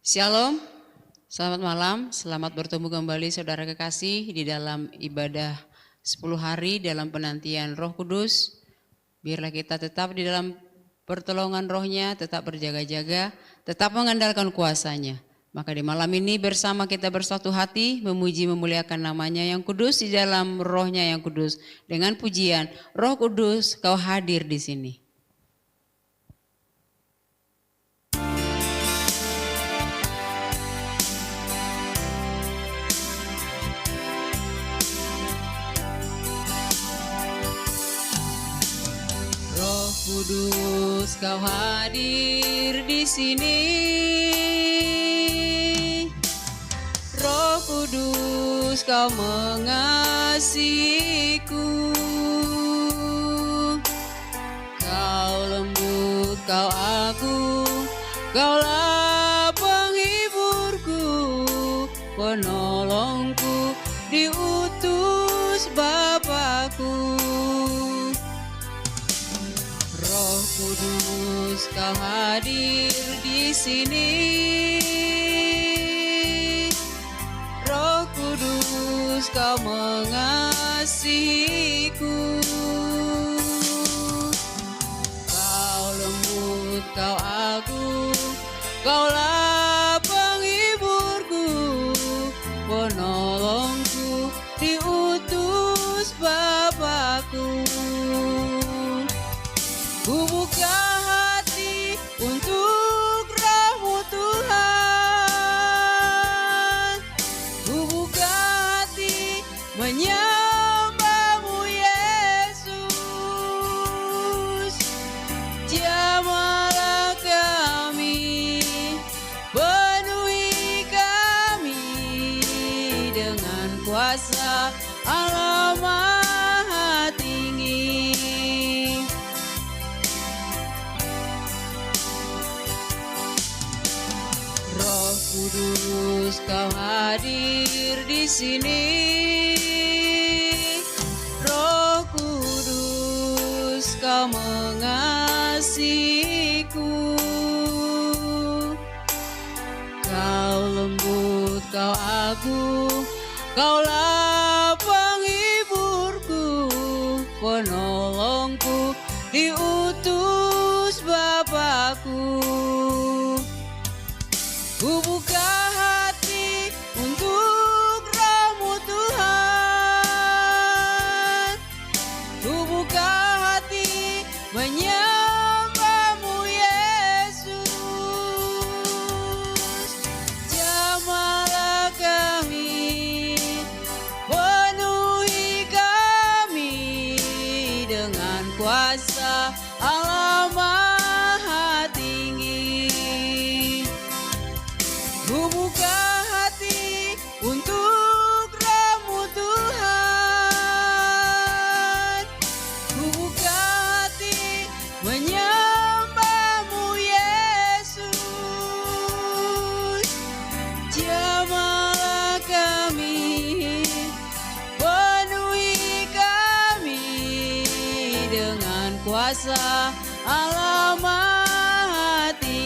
Shalom, selamat malam, selamat bertemu kembali saudara kekasih di dalam ibadah 10 hari dalam penantian Roh Kudus. Biarlah kita tetap di dalam pertolongan rohnya, tetap berjaga-jaga, tetap mengandalkan kuasanya. Maka di malam ini bersama kita bersatu hati memuji memuliakan namanya yang kudus di dalam rohnya yang kudus. Dengan pujian, Roh Kudus kau hadir di sini. Roh Kudus kau hadir di sini. Roh Kudus kau mengasihiku. Kau lembut, kau agung, kaulah penghiburku, penolongku, diutus Bapakku. Roh Kudus kau hadir di sini. Roh Kudus kau mengasihiku. Kau lembut, kau agung, kaulah penghiburku, penolongku, diutus Bapakku. Ku buka hati untuk Roh-Mu Tuhan. Ku buka hati menyembah-Mu Yesus. Jamahlah kami, penuhi kami dengan kuasa Allah Maha Tinggi. Roh Kudus kau hadir di sini. Roh Kudus kau mengasihiku. Kau lembut, kau agung, kaulah penghiburku, penolongku, diutus Bapakku. Ku buka hati untuk Roh-Mu Tuhan. Ku buka hati menyembah-Mu Yesus. Jamahlah kami, penuhi kami dengan kuasa Allah Maha Tinggi. Ku buka hati untuk Roh-Mu Tuhan. Ku buka hati menyembah-Mu Yesus. Jamahlah kami, penuhi kami dengan kuasa Allah Maha Tinggi.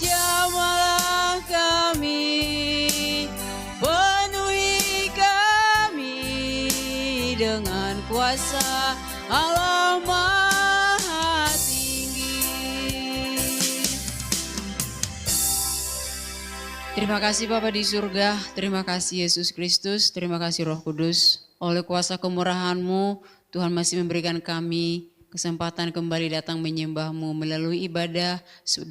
Jamahlah kami, penuhi kami dengan kuasa Allah Maha Tinggi. Terima kasih Bapa di surga, terima kasih Yesus Kristus, terima kasih Roh Kudus. Oleh kuasa kemurahan-Mu, Tuhan masih memberikan kami kesempatan kembali datang menyembah-Mu melalui ibadah 10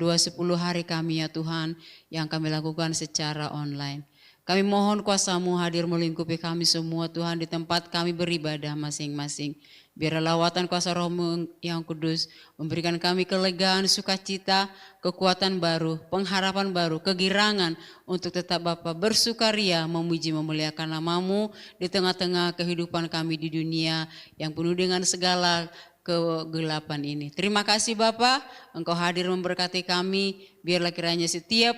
hari kami ya Tuhan, yang kami lakukan secara online. Kami mohon kuasa-Mu hadir melingkupi kami semua Tuhan di tempat kami beribadah masing-masing. Biarlah lawatan kuasa Roh-Mu yang kudus memberikan kami kelegaan, sukacita, kekuatan baru, pengharapan baru, kegirangan untuk tetap Bapa bersukaria memuji memuliakan nama-Mu di tengah-tengah kehidupan kami di dunia yang penuh dengan segala kegelapan ini. Terima kasih Bapa, Engkau hadir memberkati kami. Biarlah kiranya setiap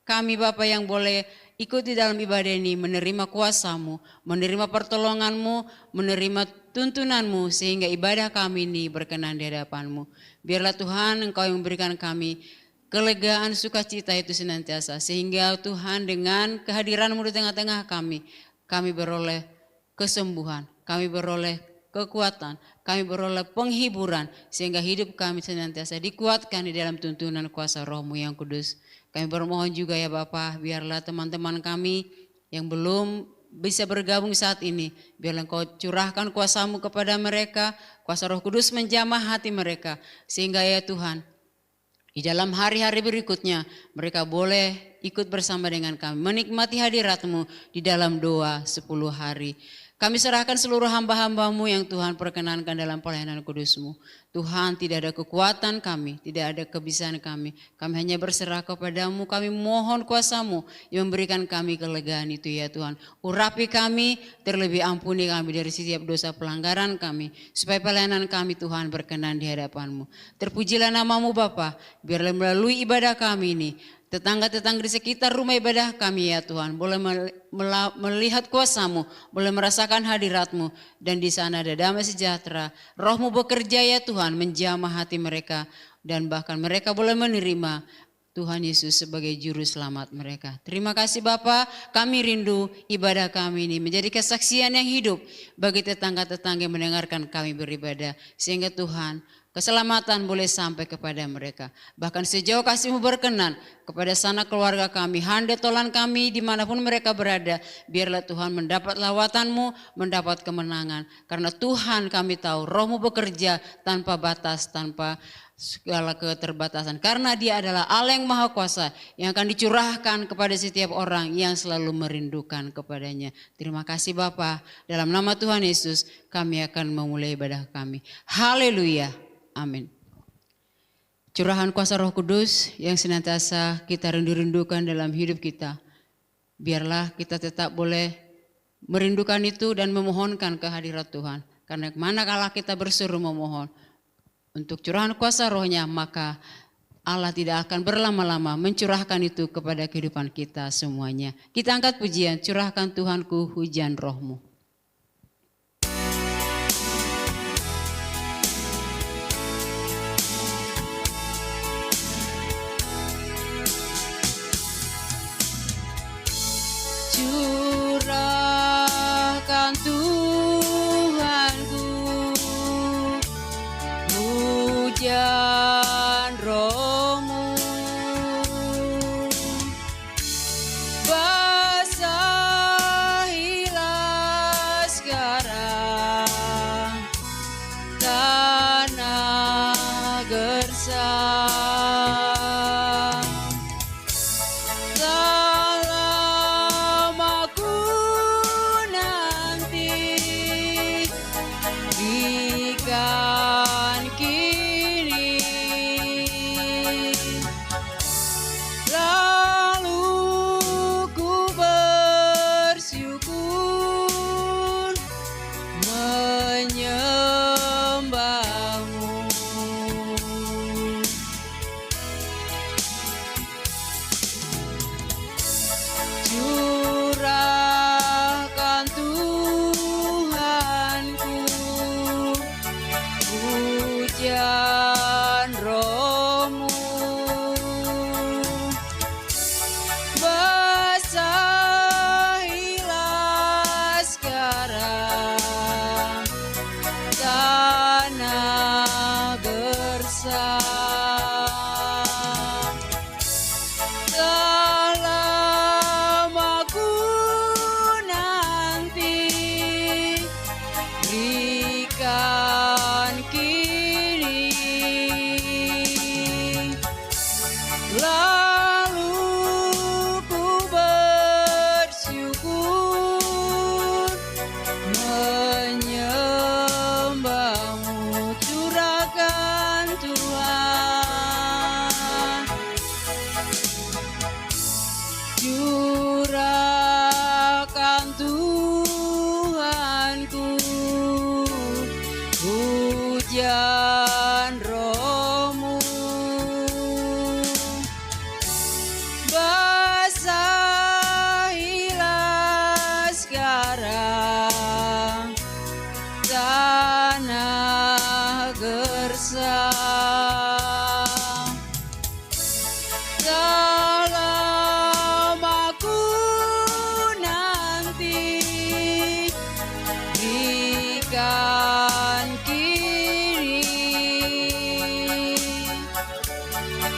kami Bapa yang boleh ikut di dalam ibadah ini, menerima kuasa-Mu, menerima pertolongan-Mu, menerima tuntunan-Mu, sehingga ibadah kami ini berkenan di hadapan-Mu. Biarlah Tuhan Engkau yang memberikan kami kelegaan sukacita itu senantiasa, sehingga Tuhan dengan kehadiran-Mu di tengah-tengah kami beroleh kesembuhan, kami beroleh kekuatan, kami beroleh penghiburan, sehingga hidup kami senantiasa dikuatkan di dalam tuntunan kuasa Roh-Mu yang kudus. Kami bermohon juga ya Bapa, biarlah teman-teman kami yang belum bisa bergabung saat ini, biarlah Engkau curahkan kuasa-Mu kepada mereka, kuasa Roh Kudus menjamah hati mereka, sehingga ya Tuhan, di dalam hari-hari berikutnya mereka boleh ikut bersama dengan kami, menikmati hadirat-Mu di dalam doa 10 hari. Kami serahkan seluruh hamba-hamba-Mu yang Tuhan perkenankan dalam pelayanan kudus-Mu. Tuhan, tidak ada kekuatan kami, tidak ada kebisaan kami. Kami hanya berserah kepada-Mu, kami mohon kuasa-Mu yang memberikan kami kelegaan itu ya Tuhan. Urapi kami, terlebih ampuni kami dari setiap dosa pelanggaran kami, supaya pelayanan kami Tuhan berkenan di hadapan-Mu. Terpujilah nama-Mu Bapa, biarlah melalui ibadah kami ini, tetangga-tetangga di sekitar rumah ibadah kami ya Tuhan, boleh melihat kuasa-Mu, boleh merasakan hadirat-Mu, dan di sana ada damai sejahtera. Roh-Mu bekerja ya Tuhan, menjamah hati mereka, dan bahkan mereka boleh menerima Tuhan Yesus sebagai juru selamat mereka. Terima kasih Bapa, kami rindu ibadah kami ini menjadi kesaksian yang hidup bagi tetangga-tetangga yang mendengarkan kami beribadah, sehingga Tuhan, keselamatan boleh sampai kepada mereka. Bahkan sejauh kasih-Mu berkenan kepada sanak keluarga kami, handa tolan kami dimanapun mereka berada. Biarlah Tuhan mendapat lawatan-Mu, mendapat kemenangan. Karena Tuhan kami tahu Roh-Mu bekerja tanpa batas, tanpa segala keterbatasan. Karena Dia adalah Allah yang Maha Kuasa yang akan dicurahkan kepada setiap orang yang selalu merindukan kepadanya. Terima kasih Bapa. Dalam nama Tuhan Yesus kami akan memulai ibadah kami. Haleluya. Amin. Curahan kuasa Roh Kudus yang senantiasa kita rindu-rindukan dalam hidup kita. Biarlah kita tetap boleh merindukan itu dan memohonkan kehadirat Tuhan. Karena manakala kita berseru memohon untuk curahan kuasa Roh-Nya, maka Allah tidak akan berlama-lama mencurahkan itu kepada kehidupan kita semuanya. Kita angkat pujian, curahkan Tuhanku hujan Roh-Mu. Curahkan Tuhanku hujan Roh-Mu, basahilah sekarang tanah gersang.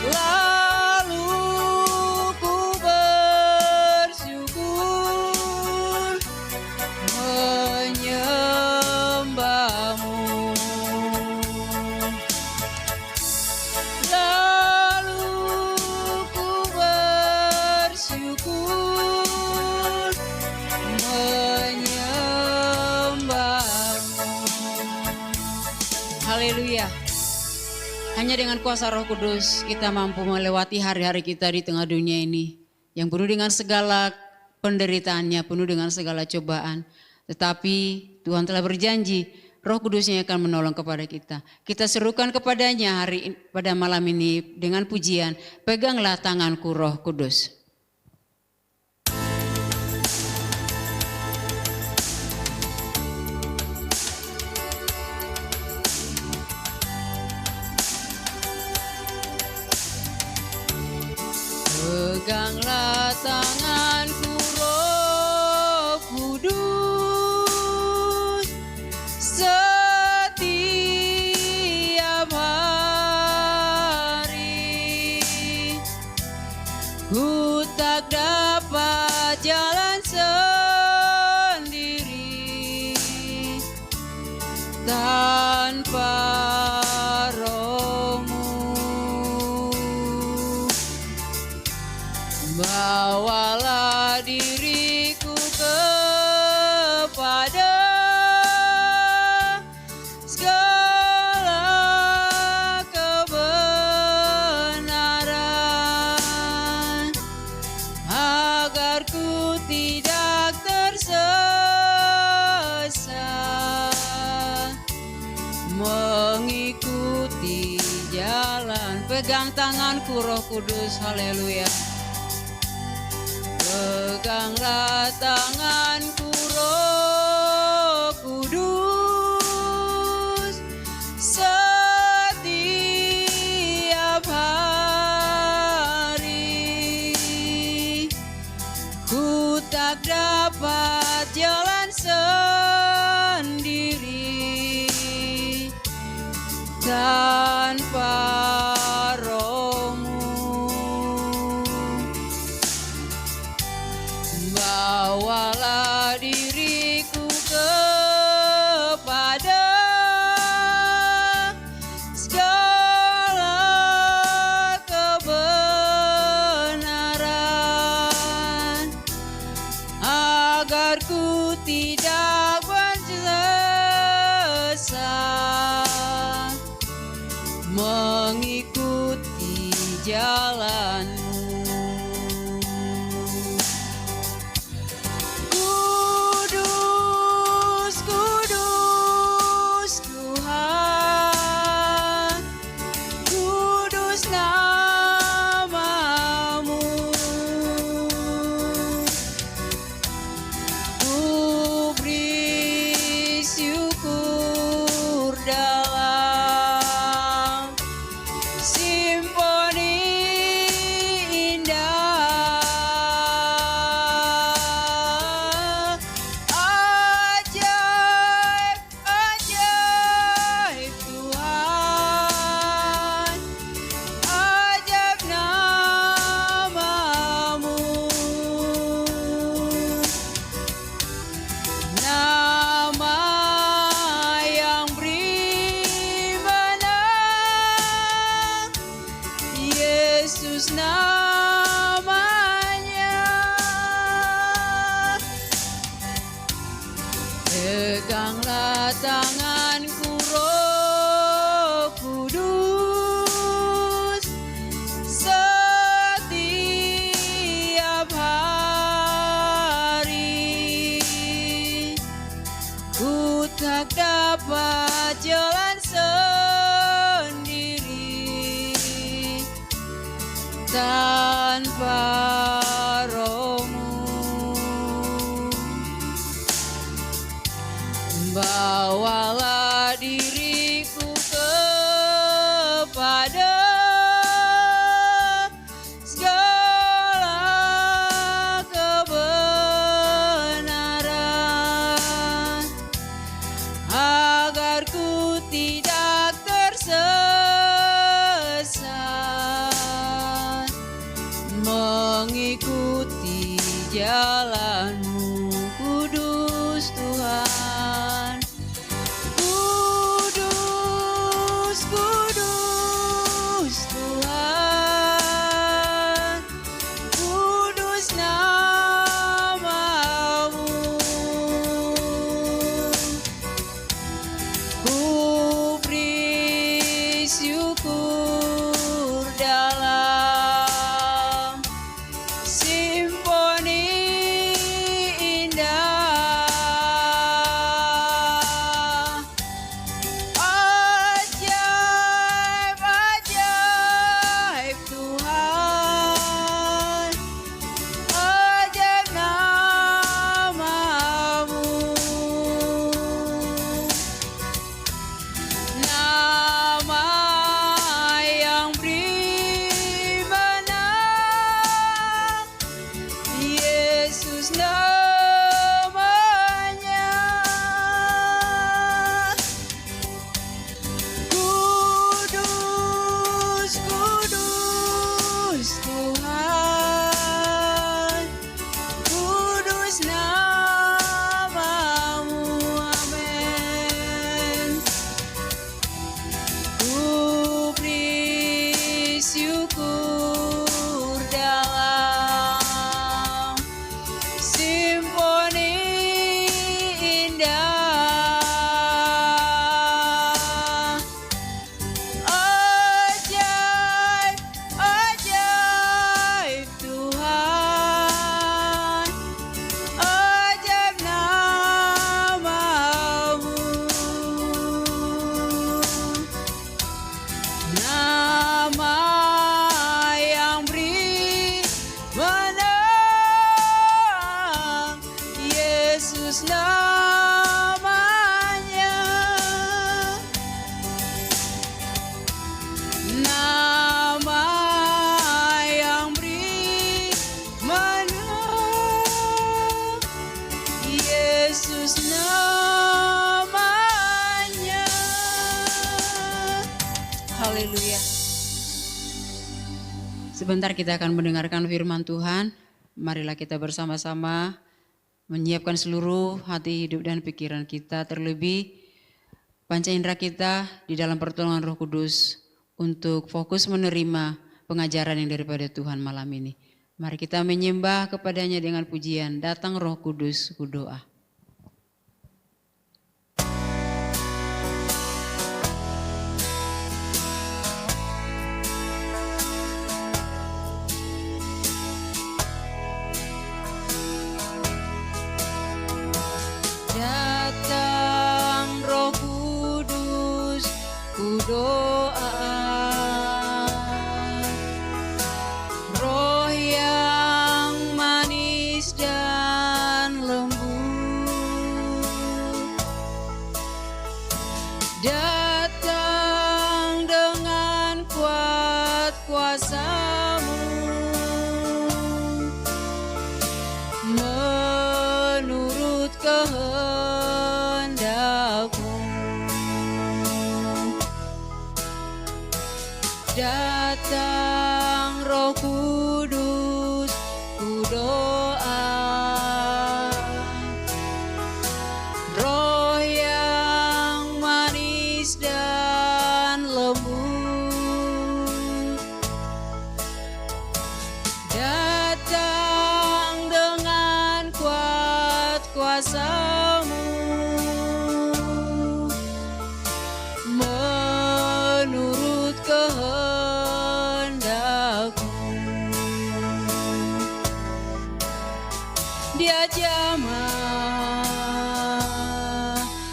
lalu ku bersyukur menyembahmu. Lalu ku bersyukur menyembahmu. Haleluya. Hanya dengan kuasa Roh Kudus kita mampu melewati hari-hari kita di tengah dunia ini yang penuh dengan segala penderitaannya, penuh dengan segala cobaan. Tetapi Tuhan telah berjanji, Roh Kudusnya akan menolong kepada kita. Kita serukan kepadanya pada malam ini dengan pujian, peganglah tanganku Roh Kudus. Peganglah tanganku Roh Kudus setiap hari. Ku tak dapat jalan sendiri tanpa bawalah diriku kepada segala kebenaran, agar ku tidak tersesat, mengikuti jalan. Pegang tanganku Roh Kudus, haleluya. Peganglah tanganku Roh Kudus setiap hari. Ku tak dapat jalan sendiri tanpa bawalah diriku kepada segala kebenaran, agar ku tidak bersesat, mengikuti jalan. Peganglah tanganku Roh Kudus setiap hari. Ku tak dapat jalan sendiri tanpa bawalah diriku kepada segala kebenaran, agar ku tidak tersesat, jalanmu, kudus Tuhan. Kudus, kudus Tuhan, kudus namamu. Ku beri syukur dalam simfoni indah. Ajaib, ajaib Tuhan, ajaib namamu. Nama yang beri menang, Yesus namanya. Kudus, kudus Tuhan, kudus namamu. Amin. Ku beri syukur dalam simfoni indah. Ajaib, ajaib Tuhan, ajaib namamu. Nama yang beri menang, Yesus namanya. Nama yang beri menang, Yesus namanya. Haleluya. Sebentar kita akan mendengarkan firman Tuhan. Marilah kita bersama-sama menyiapkan seluruh hati, hidup, dan pikiran kita, terlebih panca indera kita di dalam pertolongan Roh Kudus untuk fokus menerima pengajaran yang daripada Tuhan malam ini. Mari kita menyembah kepadanya dengan pujian, datang Roh Kudus, ku doa. Datang Roh Kudus, ku doa. Roh yang manis dan lembut, datang dengan kuat kuasa-Mu, menurut kehendak-Mu. Datang Roh Kudus, ku doa. Roh yang manis dan lembut, datang dengan kuat kuasa-Mu, menurut kehendak-Mu. Dia jamah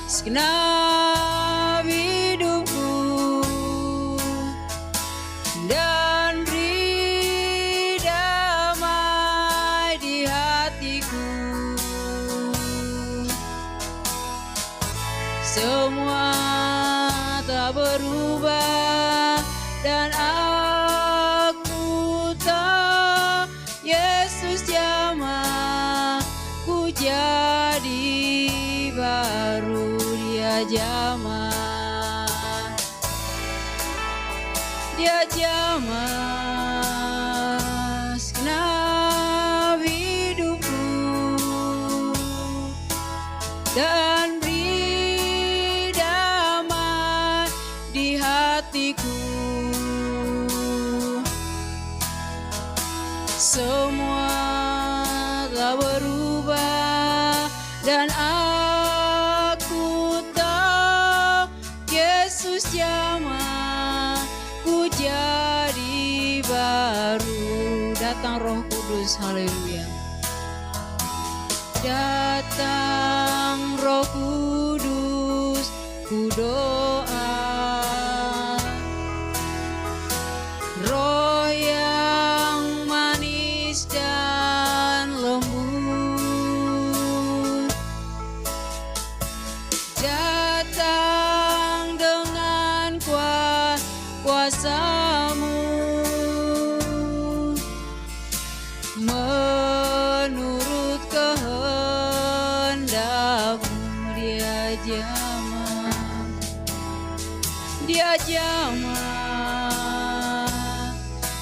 segenap hidupku dan beri damai di hatiku. Semua tak berubah dan aku tak. Yesus jamah ku jadi baru. Dia jamah, dia jamah segenap hidupku semua telah berubah dan aku tahu Yesus jamah ku jadi baru. Datang Roh Kudus, haleluya. Datang Roh Kudus, ku doa. Roh yang manis dan lembut, datang dengan kuasa-Mu. Menurut kehendak-Mu dia jamah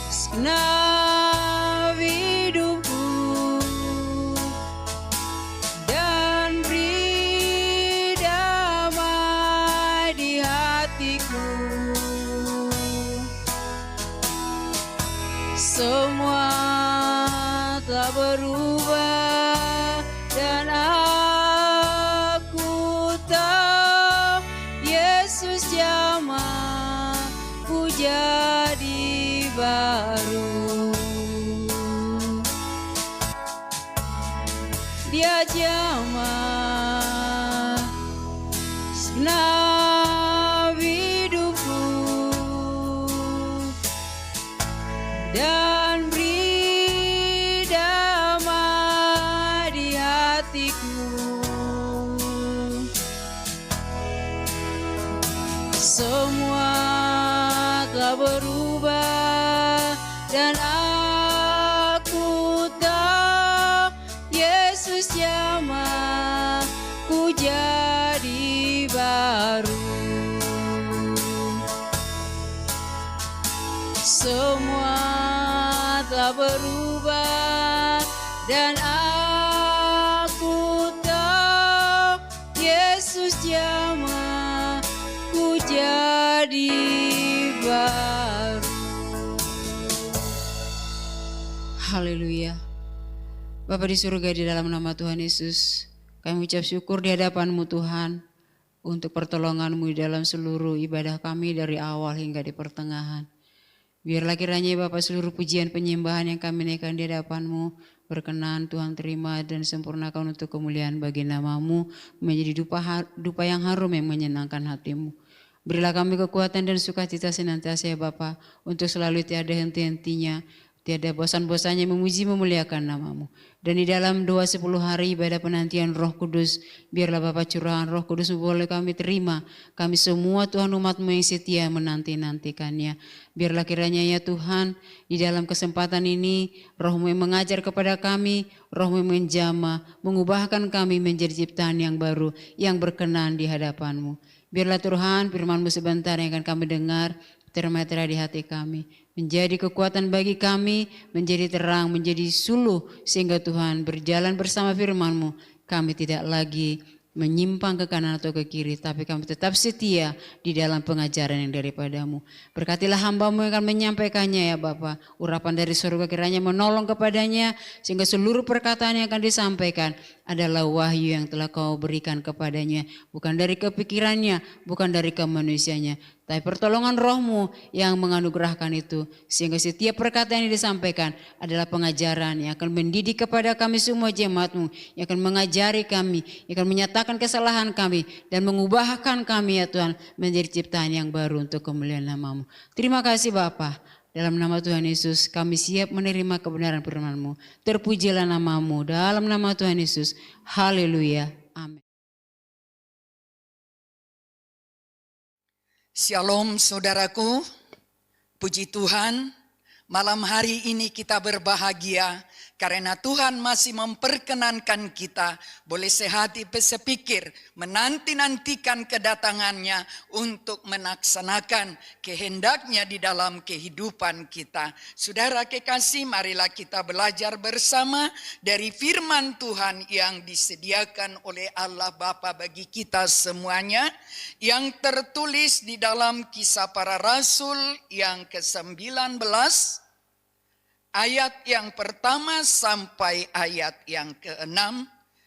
segenap hidupku dan beri damai di hatiku. Semua telah berubah dan aku tahu Yesus jamah ku jadi baru. Dia jamah segenap hidupku dan beri damai di hatiku. Semua telah berubah dan aku tahu Yesus jamah ku jadi baru. Semua telah berubah dan aku tahu Yesus jamah ku jadi baru. Haleluya. Bapa di surga, di dalam nama Tuhan Yesus, kami ucap syukur di hadapan-Mu Tuhan untuk pertolongan-Mu di dalam seluruh ibadah kami dari awal hingga di pertengahan. Biarlah kiranya Bapa seluruh pujian penyembahan yang kami naikkan di hadapan-Mu berkenan Tuhan terima dan sempurnakan untuk kemuliaan bagi nama-Mu, menjadi dupa yang harum yang menyenangkan hati-Mu. Berilah kami kekuatan dan sukacita senantiasa ya Bapa, untuk selalu tiada henti-hentinya, tiada bosan-bosannya memuji memuliakan nama-Mu. Dan di dalam doa 10 hari ibadah penantian Roh Kudus, biarlah Bapa curahan Roh Kudus boleh kami terima. Kami semua Tuhan umat-Mu yang setia menanti-nantikannya. Biarlah kiranya ya Tuhan, di dalam kesempatan ini Roh-Mu yang mengajar kepada kami, Roh-Mu yang menjamah, mengubahkan kami menjadi ciptaan yang baru, yang berkenan di hadapan-Mu. Biarlah Tuhan firman-Mu sebentar yang akan kami dengar, termetra di hati kami, menjadi kekuatan bagi kami, menjadi terang, menjadi suluh, sehingga Tuhan berjalan bersama firman-Mu, kami tidak lagi menyimpang ke kanan atau ke kiri, tapi kami tetap setia di dalam pengajaran yang daripada-Mu. Berkatilah hamba-Mu yang akan menyampaikannya ya Bapa, urapan dari surga kiranya menolong kepadanya, sehingga seluruh perkataan yang akan disampaikan adalah wahyu yang telah Kau berikan kepadanya, bukan dari kepikirannya, bukan dari kemanusianya, tapi pertolongan Roh-Mu yang menganugerahkan itu, sehingga setiap perkataan yang disampaikan adalah pengajaran yang akan mendidik kepada kami semua jemaat-Mu, yang akan mengajari kami, yang akan menyatakan kesalahan kami dan mengubahkan kami ya Tuhan menjadi ciptaan yang baru untuk kemuliaan nama-Mu. Terima kasih Bapa. Dalam nama Tuhan Yesus kami siap menerima kebenaran firman-Mu. Terpujilah nama-Mu dalam nama Tuhan Yesus. Haleluya. Amin. Shalom saudaraku, puji Tuhan, malam hari ini kita berbahagia karena Tuhan masih memperkenankan kita boleh sehati sepikir menanti-nantikan kedatangannya untuk melaksanakan kehendaknya di dalam kehidupan kita. Saudara kekasih, marilah kita belajar bersama dari firman Tuhan yang disediakan oleh Allah Bapa bagi kita semuanya, yang tertulis di dalam Kisah Para Rasul yang ke-19 ayat yang pertama sampai ayat yang ke-6,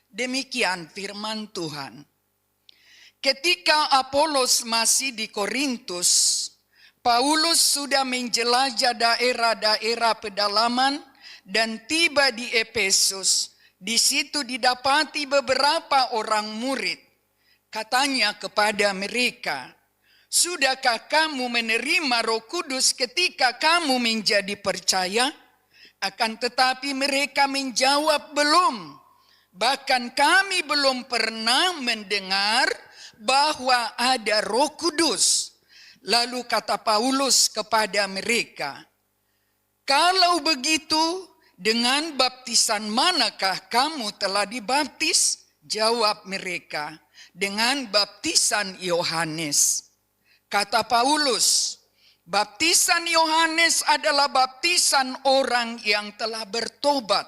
demikian firman Tuhan. Ketika Apolos masih di Korintus, Paulus sudah menjelajah daerah-daerah pedalaman dan tiba di Efesus. Di situ didapati beberapa orang murid. Katanya kepada mereka, "Sudahkah kamu menerima Roh Kudus ketika kamu menjadi percaya?" Akan tetapi mereka menjawab, "Belum. Bahkan kami belum pernah mendengar bahwa ada Roh Kudus." Lalu kata Paulus kepada mereka, "Kalau begitu, dengan baptisan manakah kamu telah dibaptis?" Jawab mereka, "Dengan baptisan Yohanes." Kata Paulus, "Baptisan Yohanes adalah baptisan orang yang telah bertobat."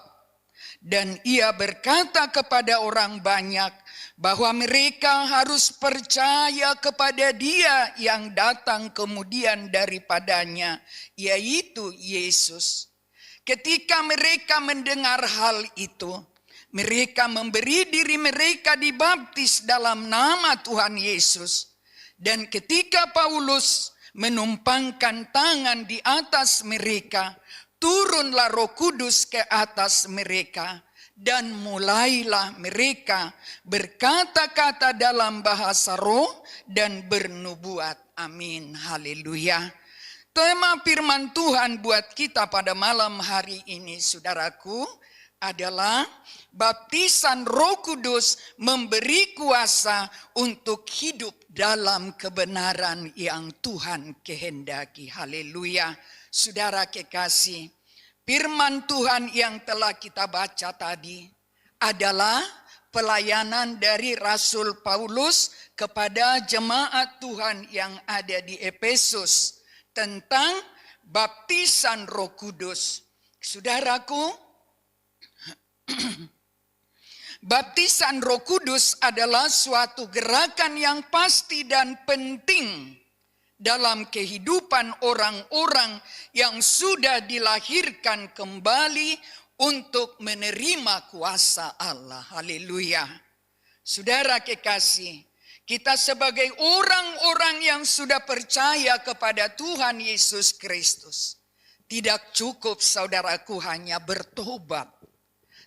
Dan ia berkata kepada orang banyak bahwa mereka harus percaya kepada Dia yang datang kemudian daripadanya, yaitu Yesus. Ketika mereka mendengar hal itu, mereka memberi diri mereka dibaptis dalam nama Tuhan Yesus. Dan ketika Paulus menumpangkan tangan di atas mereka, turunlah Roh Kudus ke atas mereka, dan mulailah mereka berkata-kata dalam bahasa roh dan bernubuat. Amin. Haleluya. Tema firman Tuhan buat kita pada malam hari ini, saudaraku, adalah baptisan Roh Kudus memberi kuasa untuk hidup dalam kebenaran yang Tuhan kehendaki. Haleluya. Saudara kekasih, firman Tuhan yang telah kita baca tadi adalah pelayanan dari Rasul Paulus kepada jemaat Tuhan yang ada di Efesus tentang baptisan Roh Kudus. Saudaraku, baptisan Roh Kudus adalah suatu gerakan yang pasti dan penting dalam kehidupan orang-orang yang sudah dilahirkan kembali untuk menerima kuasa Allah. Haleluya. Saudara kekasih, kita sebagai orang-orang yang sudah percaya kepada Tuhan Yesus Kristus, tidak cukup saudaraku hanya bertobat.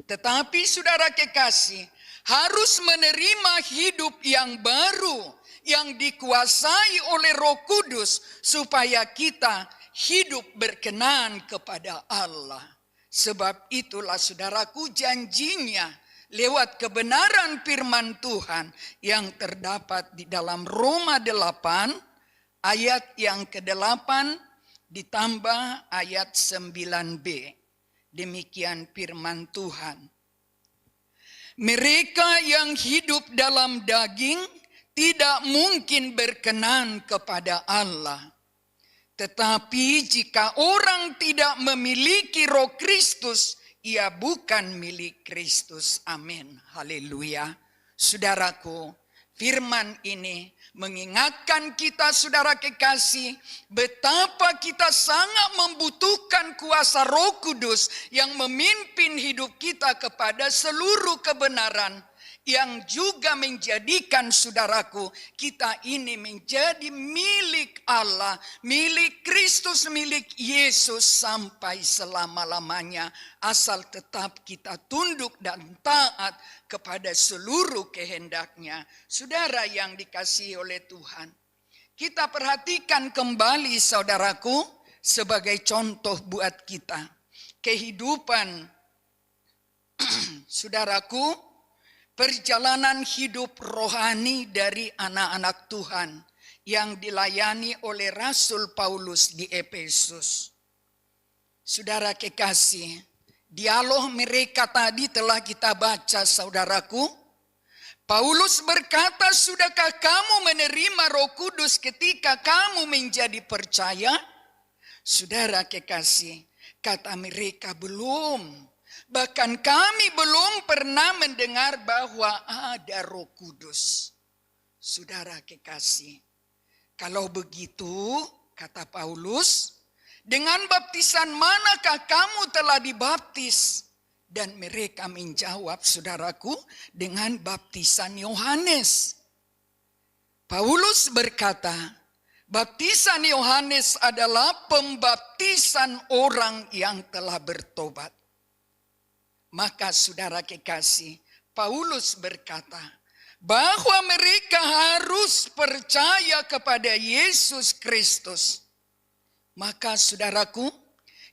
Tetapi saudara kekasih, harus menerima hidup yang baru, yang dikuasai oleh Roh Kudus, supaya kita hidup berkenan kepada Allah. Sebab itulah saudaraku janjinya lewat kebenaran firman Tuhan yang terdapat di dalam Roma 8 ayat yang ke-8 ditambah ayat 9b. Demikian firman Tuhan. Mereka yang hidup dalam daging tidak mungkin berkenan kepada Allah. Tetapi jika orang tidak memiliki Roh Kristus, ia bukan milik Kristus. Amin. Haleluya. Saudaraku, firman ini mengingatkan kita saudara kekasih, betapa kita sangat membutuhkan kuasa Roh Kudus yang memimpin hidup kita kepada seluruh kebenaran, yang juga menjadikan saudaraku kita ini menjadi milik Allah, milik Kristus, milik Yesus sampai selama-lamanya, asal tetap kita tunduk dan taat kepada seluruh kehendaknya. Saudara yang dikasihi oleh Tuhan, kita perhatikan kembali saudaraku sebagai contoh buat kita kehidupan saudaraku, perjalanan hidup rohani dari anak-anak Tuhan yang dilayani oleh Rasul Paulus di Efesus. Saudara kekasih, dialog mereka tadi telah kita baca saudaraku. Paulus berkata, "Sudahkah kamu menerima Roh Kudus ketika kamu menjadi percaya?" Saudara kekasih, kata mereka, "Belum. Bahkan kami belum pernah mendengar bahwa ada Roh Kudus." Saudara kekasih, kalau begitu, kata Paulus, dengan baptisan manakah kamu telah dibaptis? Dan mereka menjawab, saudaraku, dengan baptisan Yohanes. Paulus berkata, baptisan Yohanes adalah pembaptisan orang yang telah bertobat. Maka saudara kekasih, Paulus berkata bahwa mereka harus percaya kepada Yesus Kristus. Maka saudaraku,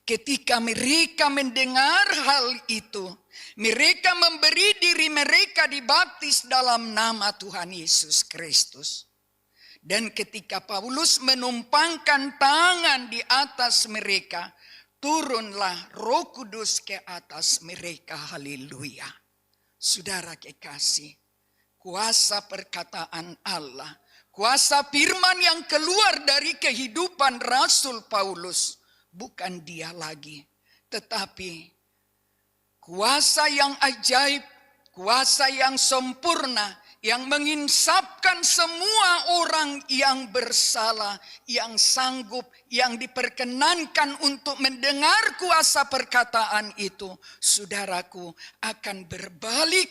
ketika mereka mendengar hal itu, mereka memberi diri mereka dibaptis dalam nama Tuhan Yesus Kristus. Dan ketika Paulus menumpangkan tangan di atas mereka, turunlah Roh Kudus ke atas mereka. Haleluya. Saudara kekasih, kuasa perkataan Allah, kuasa firman yang keluar dari kehidupan Rasul Paulus, bukan dia lagi, tetapi kuasa yang ajaib, kuasa yang sempurna, yang menginsapkan semua orang yang bersalah, yang sanggup, yang diperkenankan untuk mendengar kuasa perkataan itu, saudaraku, akan berbalik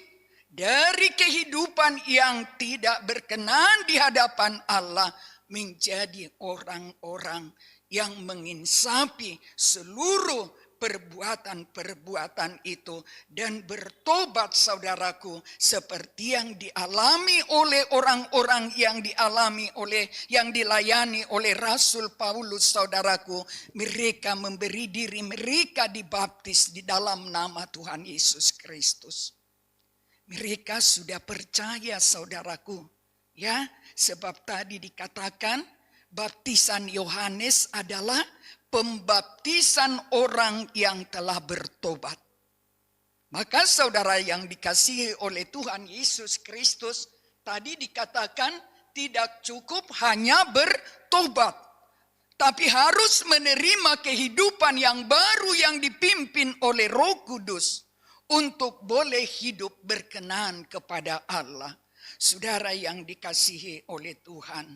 dari kehidupan yang tidak berkenan di hadapan Allah menjadi orang-orang yang menginsapi seluruh perbuatan-perbuatan itu dan bertobat, saudaraku, seperti yang dialami oleh orang-orang yang dilayani oleh Rasul Paulus, saudaraku. Mereka memberi diri mereka dibaptis di dalam nama Tuhan Yesus Kristus. Mereka sudah percaya, saudaraku, ya, sebab tadi dikatakan baptisan Yohanes adalah pembaptisan orang yang telah bertobat. Maka saudara yang dikasihi oleh Tuhan Yesus Kristus, tadi dikatakan tidak cukup hanya bertobat, tapi harus menerima kehidupan yang baru yang dipimpin oleh Roh Kudus untuk boleh hidup berkenan kepada Allah. Saudara yang dikasihi oleh Tuhan,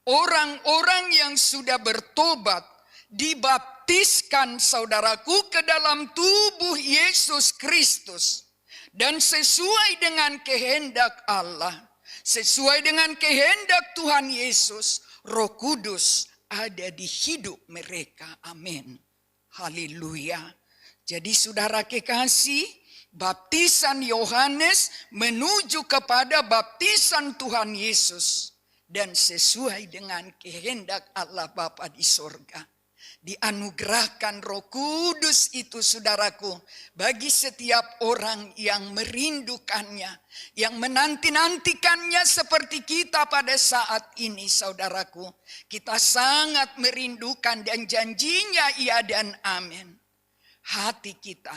orang-orang yang sudah bertobat dibaptiskan, saudaraku, ke dalam tubuh Yesus Kristus. Dan sesuai dengan kehendak Allah, sesuai dengan kehendak Tuhan Yesus, Roh Kudus ada di hidup mereka. Amin. Haleluya. Jadi saudara kekasih, baptisan Yohanes menuju kepada baptisan Tuhan Yesus. Dan sesuai dengan kehendak Allah Bapa di sorga, dianugerahkan Roh Kudus itu, saudaraku, bagi setiap orang yang merindukannya, yang menanti-nantikannya seperti kita pada saat ini, saudaraku. Kita sangat merindukan dan janjinya iya dan amin. Hati kita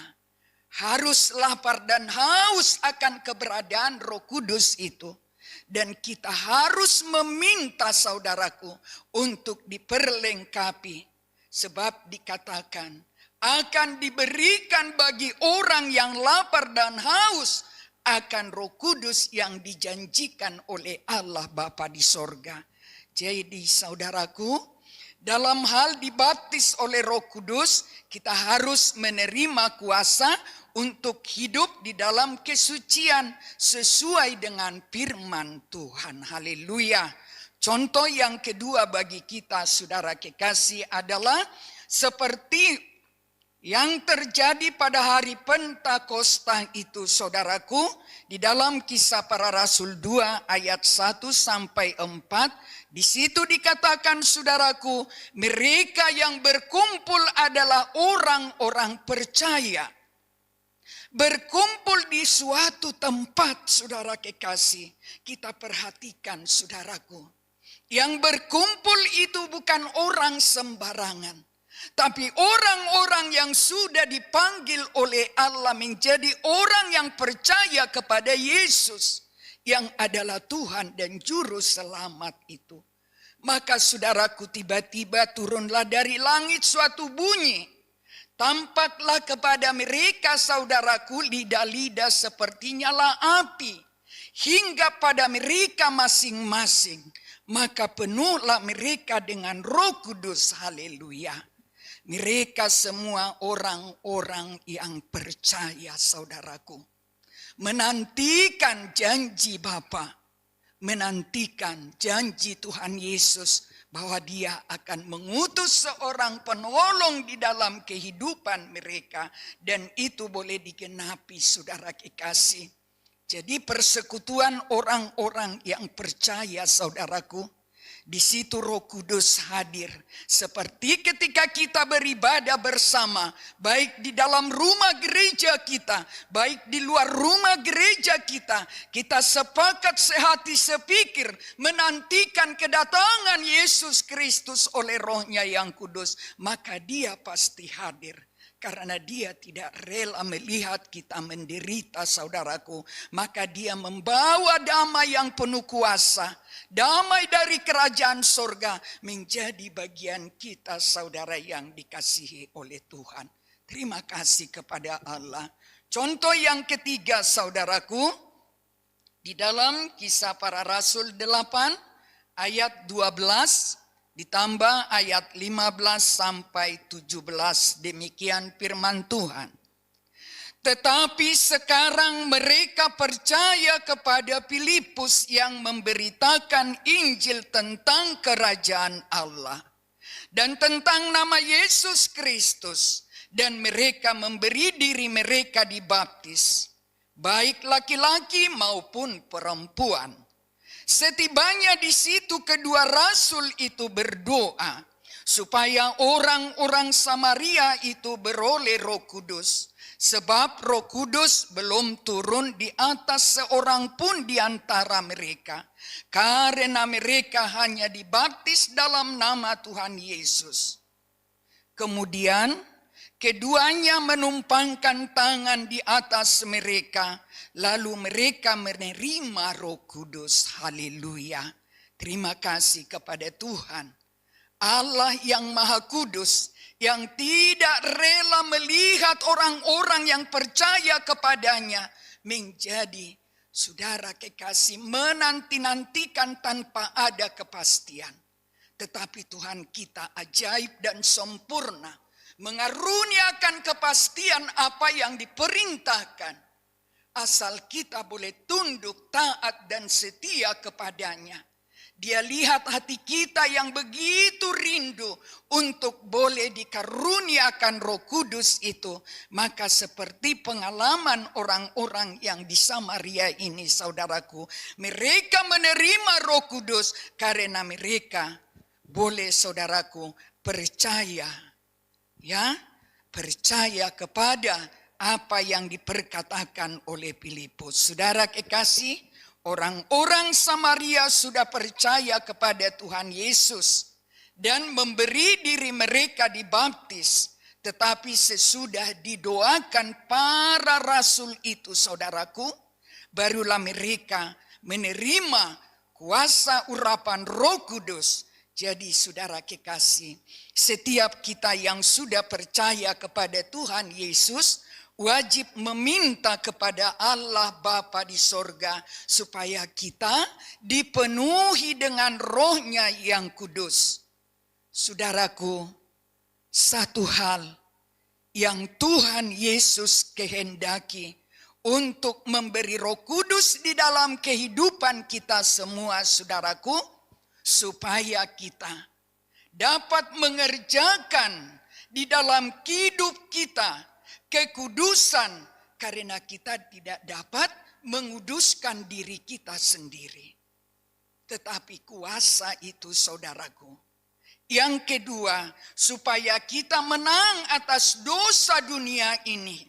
harus lapar dan haus akan keberadaan Roh Kudus itu. Dan kita harus meminta, saudaraku, untuk diperlengkapi. Sebab dikatakan akan diberikan bagi orang yang lapar dan haus akan Roh Kudus yang dijanjikan oleh Allah Bapa di sorga. Jadi saudaraku, dalam hal dibaptis oleh Roh Kudus, kita harus menerima kuasa untuk hidup di dalam kesucian sesuai dengan firman Tuhan. Haleluya. Contoh yang kedua bagi kita, saudara kekasih, adalah seperti yang terjadi pada hari Pentakosta itu, saudaraku, di dalam Kisah Para Rasul 2 ayat 1 sampai 4. Di situ dikatakan, saudaraku, mereka yang berkumpul adalah orang-orang percaya. Berkumpul di suatu tempat, saudara kekasih. Kita perhatikan, saudaraku. Yang berkumpul itu bukan orang sembarangan, tapi orang-orang yang sudah dipanggil oleh Allah menjadi orang yang percaya kepada Yesus, yang adalah Tuhan dan Juru Selamat itu. Maka saudaraku, tiba-tiba turunlah dari langit suatu bunyi. Tampaklah kepada mereka, saudaraku, lidah-lidah seperti nyala api, hingga pada mereka masing-masing. Maka penuhlah mereka dengan Roh Kudus. Haleluya. Mereka semua orang-orang yang percaya, saudaraku. Menantikan janji Bapa, menantikan janji Tuhan Yesus bahwa Dia akan mengutus seorang penolong di dalam kehidupan mereka, dan itu boleh digenapi, saudara kekasih. Jadi persekutuan orang-orang yang percaya, saudaraku, di situ Roh Kudus hadir. Seperti ketika kita beribadah bersama, baik di dalam rumah gereja kita, baik di luar rumah gereja kita, kita sepakat sehati sepikir menantikan kedatangan Yesus Kristus oleh Roh-Nya yang kudus, maka Dia pasti hadir. Karena Dia tidak rela melihat kita menderita, saudaraku. Maka Dia membawa damai yang penuh kuasa, damai dari kerajaan sorga, menjadi bagian kita, saudara yang dikasihi oleh Tuhan. Terima kasih kepada Allah. Contoh yang ketiga, saudaraku, di dalam Kisah Para Rasul 8 ayat 12 ditambah ayat 15 sampai 17, demikian firman Tuhan. Tetapi sekarang mereka percaya kepada Filipus yang memberitakan Injil tentang kerajaan Allah dan tentang nama Yesus Kristus, dan mereka memberi diri mereka dibaptis, baik laki-laki maupun perempuan. Setibanya di situ kedua rasul itu berdoa supaya orang-orang Samaria itu beroleh Roh Kudus, sebab Roh Kudus belum turun di atas seorang pun di antara mereka, karena mereka hanya dibaptis dalam nama Tuhan Yesus. Kemudian keduanya menumpangkan tangan di atas mereka, lalu mereka menerima Roh Kudus. Haleluya. Terima kasih kepada Tuhan. Allah yang Maha Kudus, yang tidak rela melihat orang-orang yang percaya kepadanya menjadi, saudara kekasih, menanti-nantikan tanpa ada kepastian. Tetapi Tuhan kita ajaib dan sempurna, mengaruniakan kepastian apa yang diperintahkan. Asal kita boleh tunduk, taat, dan setia kepadanya. Dia lihat hati kita yang begitu rindu untuk boleh dikaruniakan Roh Kudus itu. Maka seperti pengalaman orang-orang yang di Samaria ini, saudaraku, mereka menerima Roh Kudus karena mereka boleh, saudaraku, percaya, ya, percaya kepada apa yang diperkatakan oleh Filipus. Saudara kekasih, orang-orang Samaria sudah percaya kepada Tuhan Yesus dan memberi diri mereka dibaptis. Tetapi sesudah didoakan para rasul itu, saudaraku, barulah mereka menerima kuasa urapan Roh Kudus. Jadi saudara kekasih, setiap kita yang sudah percaya kepada Tuhan Yesus wajib meminta kepada Allah Bapa di sorga supaya kita dipenuhi dengan Roh-Nya yang kudus. Saudaraku, satu hal yang Tuhan Yesus kehendaki untuk memberi Roh Kudus di dalam kehidupan kita semua, saudaraku, supaya kita dapat mengerjakan di dalam hidup kita kekudusan, karena kita tidak dapat menguduskan diri kita sendiri. Tetapi kuasa itu, saudaraku. Yang kedua, supaya kita menang atas dosa dunia ini.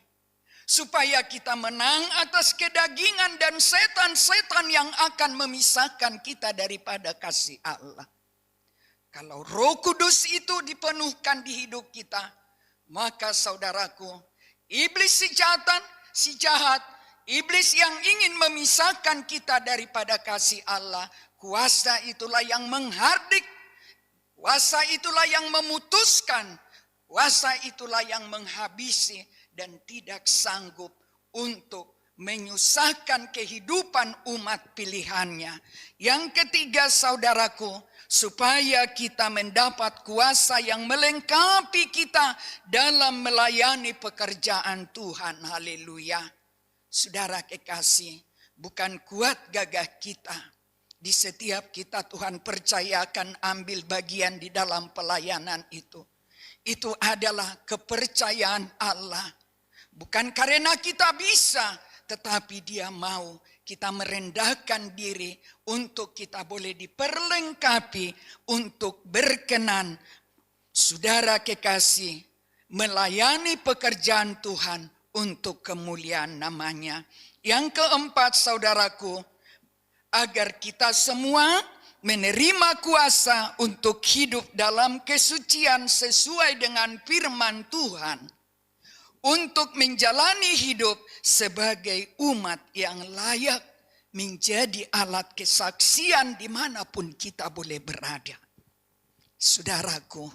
Supaya kita menang atas kedagingan dan setan-setan yang akan memisahkan kita daripada kasih Allah. Kalau Roh Kudus itu dipenuhkan di hidup kita, maka saudaraku, iblis si jahat, iblis yang ingin memisahkan kita daripada kasih Allah, kuasa itulah yang menghardik, kuasa itulah yang memutuskan, kuasa itulah yang menghabisi dan tidak sanggup untuk menyusahkan kehidupan umat pilihannya. Yang ketiga saudaraku, supaya kita mendapat kuasa yang melengkapi kita dalam melayani pekerjaan Tuhan. Haleluya. Saudara kekasih, bukan kuat gagah kita. Di setiap kita Tuhan percayakan ambil bagian di dalam pelayanan itu. Itu adalah kepercayaan Allah. Bukan karena kita bisa, tetapi Dia mau kita merendahkan diri untuk kita boleh diperlengkapi untuk berkenan. Saudara kekasih, melayani pekerjaan Tuhan untuk kemuliaan namanya. Yang keempat saudaraku, agar kita semua menerima kuasa untuk hidup dalam kesucian sesuai dengan firman Tuhan. Untuk menjalani hidup sebagai umat yang layak menjadi alat kesaksian dimanapun kita boleh berada. Saudaraku,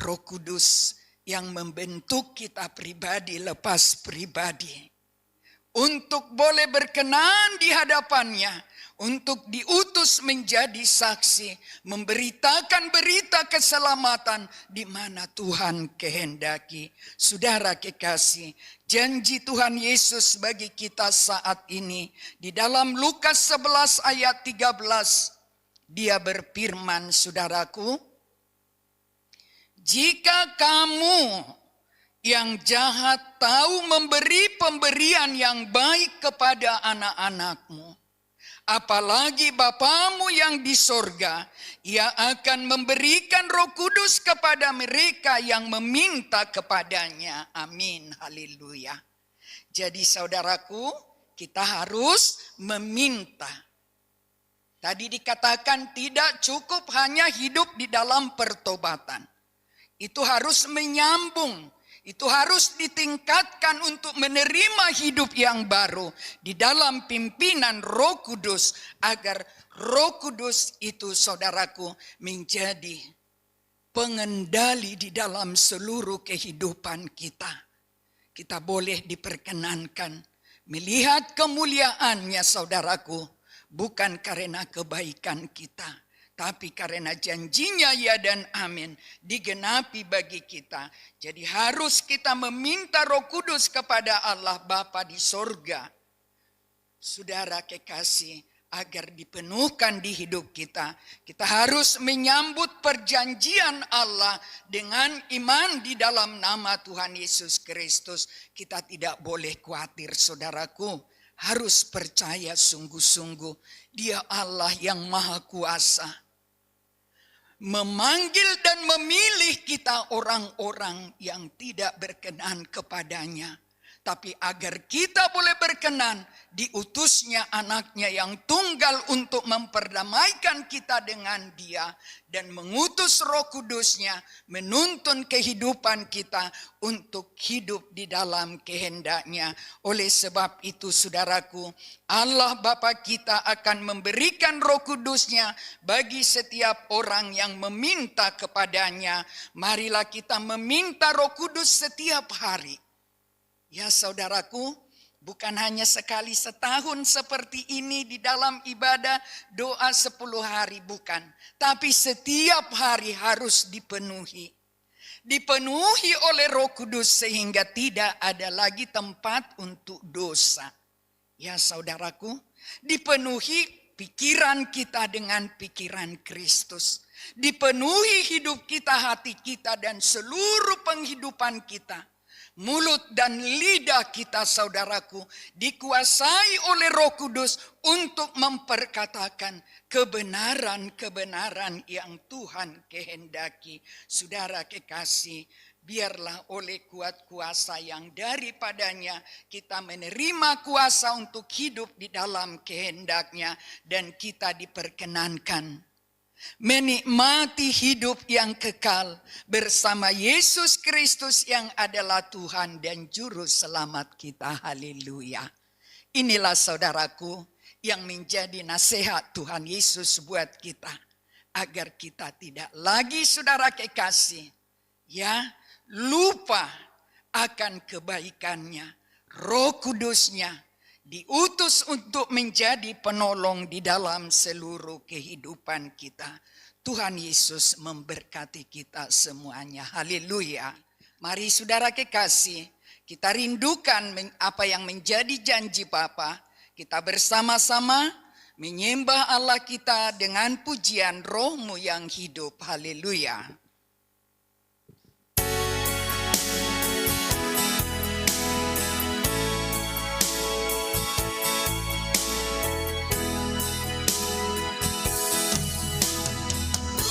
Roh Kudus yang membentuk kita pribadi lepas pribadi untuk boleh berkenan di hadapannya, untuk diutus menjadi saksi, memberitakan berita keselamatan di mana Tuhan kehendaki. Saudara kekasih, janji Tuhan Yesus bagi kita saat ini di dalam Lukas 11 ayat 13, Dia berfirman, saudaraku, jika kamu yang jahat tahu memberi pemberian yang baik kepada anak-anakmu, apalagi Bapamu yang di sorga, Ia akan memberikan Roh Kudus kepada mereka yang meminta kepadanya. Amin, haleluya. Jadi saudaraku, kita harus meminta. Tadi dikatakan tidak cukup hanya hidup di dalam pertobatan. Itu harus menyambung. Itu harus ditingkatkan untuk menerima hidup yang baru di dalam pimpinan Roh Kudus, agar Roh Kudus itu saudaraku menjadi pengendali di dalam seluruh kehidupan kita. Kita boleh diperkenankan melihat kemuliaannya saudaraku, bukan karena kebaikan kita, tapi karena janjinya ya dan amin digenapi bagi kita. Jadi harus kita meminta Roh Kudus kepada Allah Bapa di sorga. Saudara kekasih, agar dipenuhkan di hidup kita, kita harus menyambut perjanjian Allah dengan iman di dalam nama Tuhan Yesus Kristus. Kita tidak boleh khawatir saudaraku, harus percaya sungguh-sungguh Dia Allah yang maha kuasa, memanggil dan memilih kita orang-orang yang tidak berkenan kepadanya. Tapi agar kita boleh berkenan, diutusnya anaknya yang tunggal untuk memperdamaikan kita dengan Dia, dan mengutus Roh Kudusnya menuntun kehidupan kita untuk hidup di dalam kehendaknya. Oleh sebab itu saudaraku, Allah Bapa kita akan memberikan Roh Kudusnya bagi setiap orang yang meminta kepadanya. Marilah kita meminta Roh Kudus setiap hari. Ya saudaraku, bukan hanya sekali setahun seperti ini di dalam ibadah doa 10 hari, bukan. Tapi setiap hari harus dipenuhi. Dipenuhi oleh Roh Kudus sehingga tidak ada lagi tempat untuk dosa. Ya saudaraku, dipenuhi pikiran kita dengan pikiran Kristus. Dipenuhi hidup kita, hati kita, dan seluruh penghidupan kita. Mulut dan lidah kita saudaraku dikuasai oleh Roh Kudus untuk memperkatakan kebenaran-kebenaran yang Tuhan kehendaki. Saudara kekasih, biarlah oleh kuat kuasa yang daripadanya kita menerima kuasa untuk hidup di dalam kehendaknya, dan kita diperkenankan menikmati hidup yang kekal bersama Yesus Kristus yang adalah Tuhan dan Juru Selamat kita. Haleluya. Inilah saudaraku yang menjadi nasihat Tuhan Yesus buat kita, agar kita tidak lagi saudara kekasih ya lupa akan kebaikannya, Roh Kudusnya diutus untuk menjadi penolong di dalam seluruh kehidupan kita. Tuhan Yesus memberkati kita semuanya. Haleluya. Mari saudara kekasih, kita rindukan apa yang menjadi janji Bapa. Kita bersama-sama menyembah Allah kita dengan pujian Roh-Mu yang hidup. Haleluya.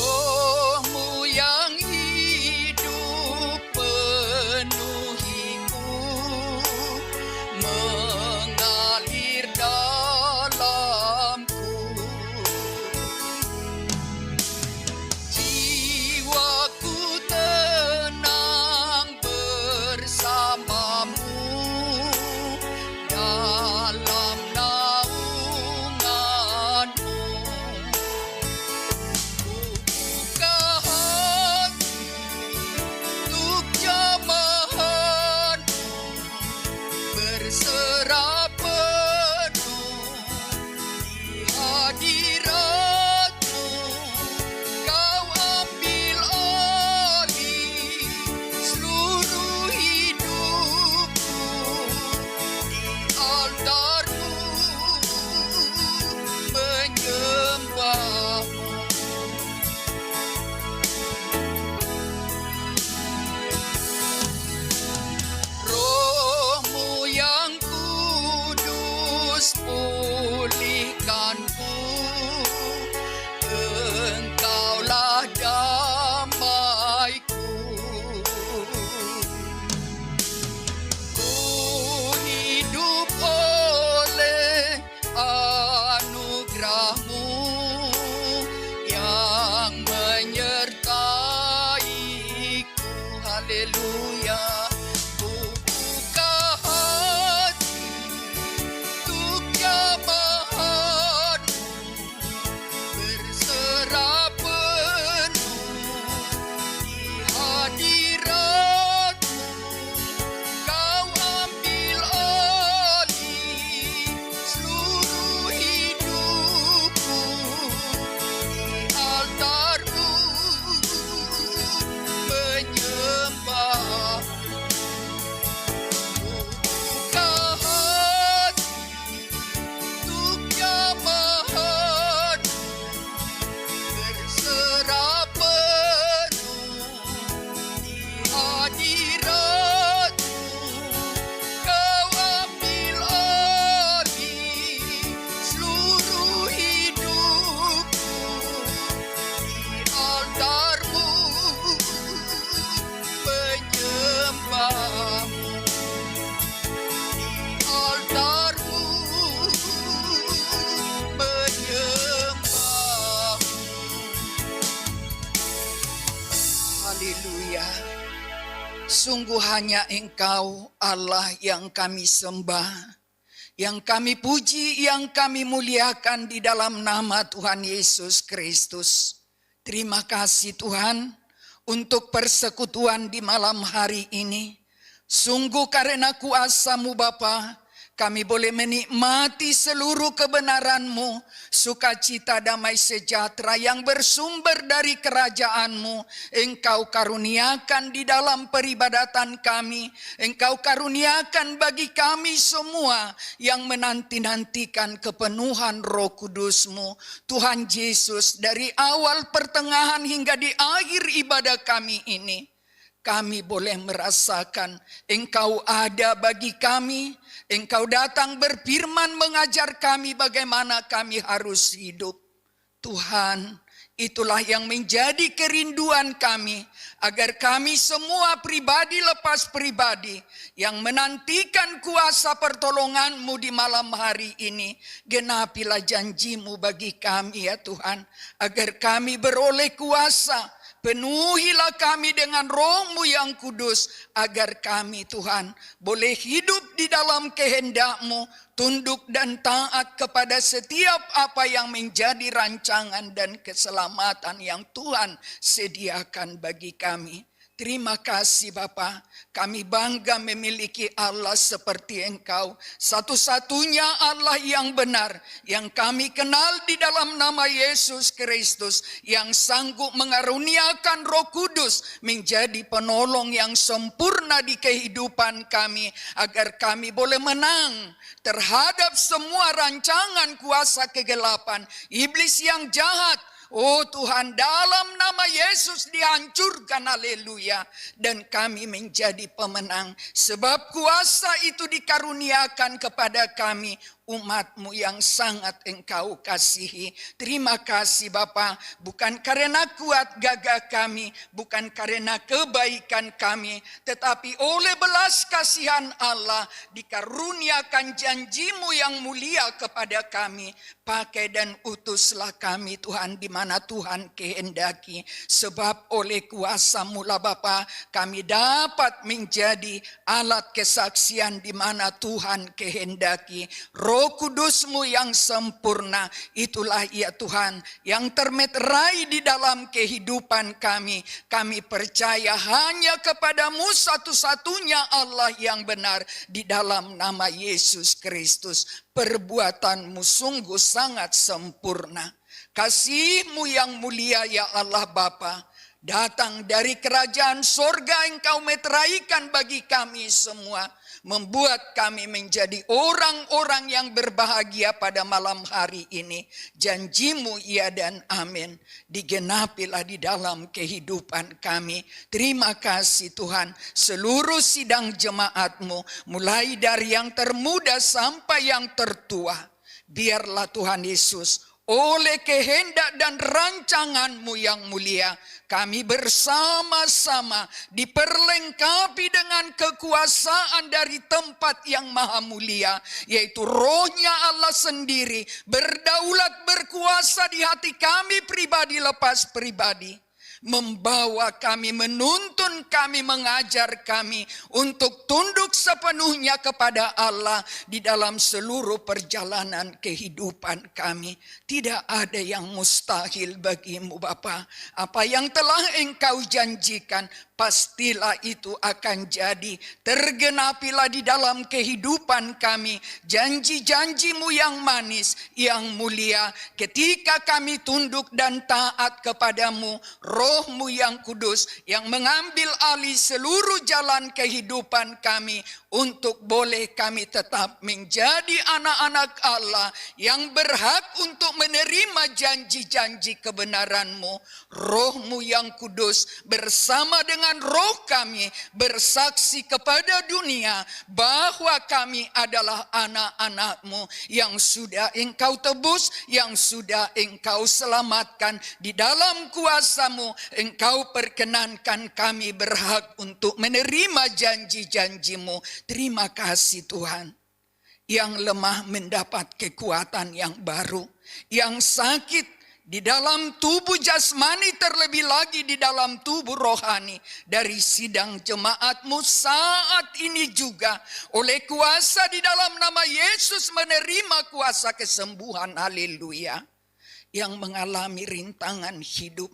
Roh-Mu yang hidup penuhiku, mengalir dalamku. Jiwaku tenang bersamamu dalam naunganmu. Buka hati untuk jamahanmu, berserah penuh di hadiratmu. Kau ambil alih seluruh hidupku, di altarmu menyembahmu. Roh-Mu yang kudus pulihkanku, Engkaulah damaiku. Ku hidup oleh anugerah-Mu yang menyertaiku. Haleluya. Ku buka hati untuk jamahan-Mu, berserah penuh di hadirat-Mu. Kau ambil alih seluruh hidupku, di altar-Mu menyembah. Buka hati untuk jamahan, berserah penuh di hadirat-Mu. Kau ambil alih seluruh hidupku, di altar-Mu menyembahmu, di altar-Mu menyembahmu. Haleluya. Sungguh hanya Engkau Allah yang kami sembah, yang kami puji, yang kami muliakan di dalam nama Tuhan Yesus Kristus. Terima kasih Tuhan untuk persekutuan di malam hari ini. Sungguh karena kuasa-Mu Bapa, kami boleh menikmati seluruh kebenaran-Mu, sukacita damai sejahtera yang bersumber dari kerajaan-Mu. Engkau karuniakan di dalam peribadatan kami. Engkau karuniakan bagi kami semua yang menanti-nantikan kepenuhan Roh Kudus-Mu. Tuhan Yesus, dari awal, pertengahan hingga di akhir ibadah kami ini, kami boleh merasakan Engkau ada bagi kami. Engkau datang berfirman mengajar kami bagaimana kami harus hidup. Tuhan, itulah yang menjadi kerinduan kami, agar kami semua pribadi lepas pribadi yang menantikan kuasa pertolongan-Mu di malam hari ini, genapilah janji-Mu bagi kami ya Tuhan, agar kami beroleh kuasa. Penuhilah kami dengan Roh-Mu yang kudus, agar kami Tuhan boleh hidup di dalam kehendak-Mu, tunduk dan taat kepada setiap apa yang menjadi rancangan dan keselamatan yang Tuhan sediakan bagi kami. Terima kasih Bapa, kami bangga memiliki Allah seperti Engkau, satu-satunya Allah yang benar, yang kami kenal di dalam nama Yesus Kristus, yang sanggup mengaruniakan Roh Kudus menjadi penolong yang sempurna di kehidupan kami, agar kami boleh menang terhadap semua rancangan kuasa kegelapan, iblis yang jahat. Oh Tuhan, dalam nama Yesus dihancurkan, haleluya. Dan kami menjadi pemenang, sebab kuasa itu dikaruniakan kepada kami, umat-Mu yang sangat Engkau kasihi. Terima kasih Bapa, bukan karena kuat gagah kami, bukan karena kebaikan kami, tetapi oleh belas kasihan Allah dikaruniakan janji-Mu yang mulia kepada kami. Pakai dan utuslah kami Tuhan di mana Tuhan kehendaki, sebab oleh kuasa-Mu lah Bapa kami dapat menjadi alat kesaksian di mana Tuhan kehendaki. Roh Kudus-Mu yang sempurna, itulah ya Tuhan yang termeterai di dalam kehidupan kami. Kami percaya hanya kepada-Mu satu-satunya Allah yang benar, di dalam nama Yesus Kristus. Perbuatan-Mu sungguh sangat sempurna. Kasih-Mu yang mulia ya Allah Bapa, datang dari kerajaan sorga Engkau meteraikan bagi kami semua, membuat kami menjadi orang-orang yang berbahagia pada malam hari ini. Janji-Mu ya dan amin, digenapilah di dalam kehidupan kami. Terima kasih Tuhan, seluruh sidang jemaat-Mu, mulai dari yang termuda sampai yang tertua, biarlah Tuhan Yesus oleh kehendak dan rancangan-Mu yang mulia, kami bersama-sama diperlengkapi dengan kekuasaan dari tempat yang maha mulia, yaitu Roh-Nya Allah sendiri berdaulat berkuasa di hati kami pribadi lepas pribadi, membawa kami, menuntun kami, mengajar kami untuk tunduk sepenuhnya kepada Allah di dalam seluruh perjalanan kehidupan kami. Tidak ada yang mustahil bagi-Mu Bapa. Apa yang telah Engkau janjikan, pastilah itu akan jadi. Tergenapilah di dalam kehidupan kami janji-janji-Mu yang manis, yang mulia. Ketika kami tunduk dan taat kepada-Mu, Roh-Mu yang kudus yang mengambil alih seluruh jalan kehidupan kami, untuk boleh kami tetap menjadi anak-anak Allah yang berhak untuk menerima janji-janji kebenaran-Mu. Roh-Mu yang kudus bersama dengan roh kami bersaksi kepada dunia bahwa kami adalah anak-anak-Mu yang sudah Engkau tebus, yang sudah Engkau selamatkan. Di dalam kuasa-Mu Engkau perkenankan kami berhak untuk menerima janji-janji-Mu. Terima kasih Tuhan. Yang lemah mendapat kekuatan yang baru, yang sakit di dalam tubuh jasmani, terlebih lagi di dalam tubuh rohani, dari sidang jemaat-Mu saat ini juga oleh kuasa di dalam nama Yesus menerima kuasa kesembuhan, haleluya. Yang mengalami rintangan hidup,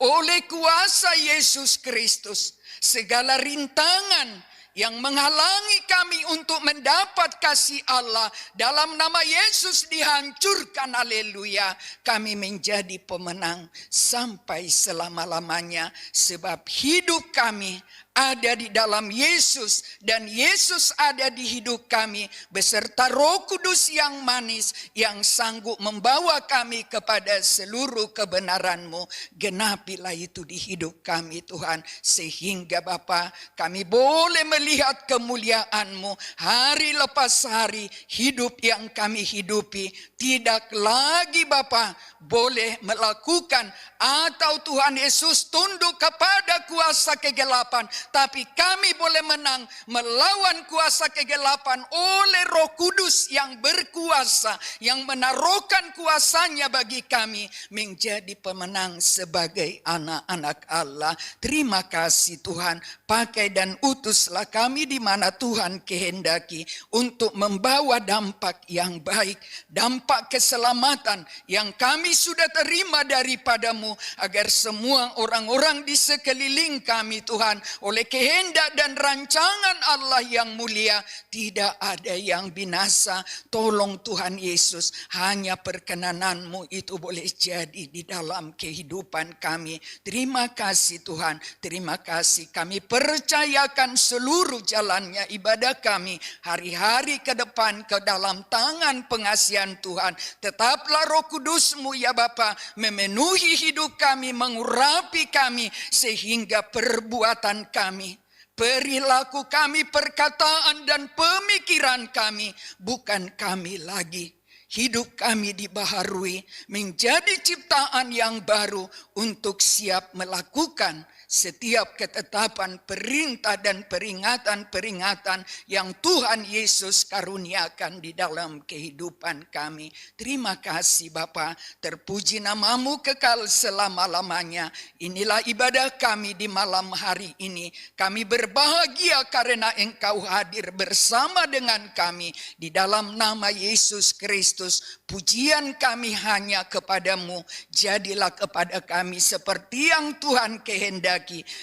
oleh kuasa Yesus Kristus, segala rintangan yang menghalangi kami untuk mendapat kasih Allah dalam nama Yesus dihancurkan, haleluya. Kami menjadi pemenang sampai selama-lamanya, sebab hidup kami ada di dalam Yesus dan Yesus ada di hidup kami beserta Roh Kudus yang manis yang sanggup membawa kami kepada seluruh kebenaran-Mu. Genapilah itu di hidup kami Tuhan, sehingga Bapa kami boleh melihat kemuliaan-Mu hari lepas hari. Hidup yang kami hidupi tidak lagi Bapa boleh melakukan atau Tuhan Yesus tunduk kepada kuasa kegelapan, tapi kami boleh menang melawan kuasa kegelapan oleh Roh Kudus yang berkuasa, yang menaruhkan kuasanya bagi kami menjadi pemenang sebagai anak-anak Allah. Terima kasih Tuhan, pakai dan utuslah kami di mana Tuhan kehendaki untuk membawa dampak yang baik, dampak keselamatan yang kami sudah terima daripadamu, agar semua orang-orang di sekeliling kami Tuhan, oleh kehendak dan rancangan Allah yang mulia, tidak ada yang binasa. Tolong Tuhan Yesus, hanya perkenananmu itu boleh jadi di dalam kehidupan kami. Terima kasih Tuhan, terima kasih. Kami percayakan seluruh jalannya ibadah kami hari-hari ke depan ke dalam tangan pengasihan Tuhan. Tetaplah Roh Kudus-Mu ya Bapa memenuhi hidup kami, mengurapi kami, sehingga perbuatan kami, perilaku kami, perkataan dan pemikiran kami bukan kami lagi. Hidup kami dibaharui menjadi ciptaan yang baru untuk siap melakukan setiap ketetapan, perintah dan peringatan-peringatan yang Tuhan Yesus karuniakan di dalam kehidupan kami. Terima kasih Bapa, terpuji namamu kekal selama-lamanya. Inilah ibadah kami di malam hari ini. Kami berbahagia karena Engkau hadir bersama dengan kami. Di dalam nama Yesus Kristus, pujian kami hanya kepadamu. Jadilah kepada kami seperti yang Tuhan kehendaki.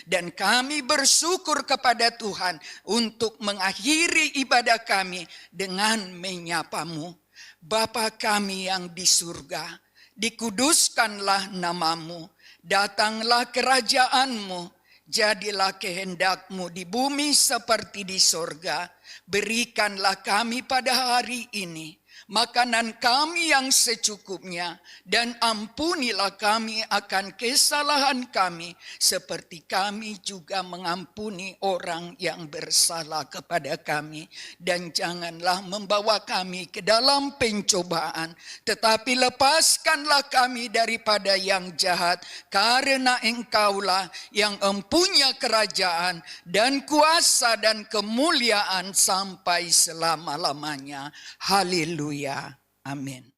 Dan kami bersyukur kepada Tuhan untuk mengakhiri ibadah kami dengan menyapamu. Bapa kami yang di surga, dikuduskanlah namamu, datanglah kerajaanmu, jadilah kehendakmu di bumi seperti di sorga. Berikanlah kami pada hari ini makanan kami yang secukupnya, dan ampunilah kami akan kesalahan kami, seperti kami juga mengampuni orang yang bersalah kepada kami. Dan janganlah membawa kami ke dalam pencobaan, tetapi lepaskanlah kami daripada yang jahat, karena Engkaulah yang empunya kerajaan dan kuasa dan kemuliaan sampai selama-lamanya. Haleluya. Amin.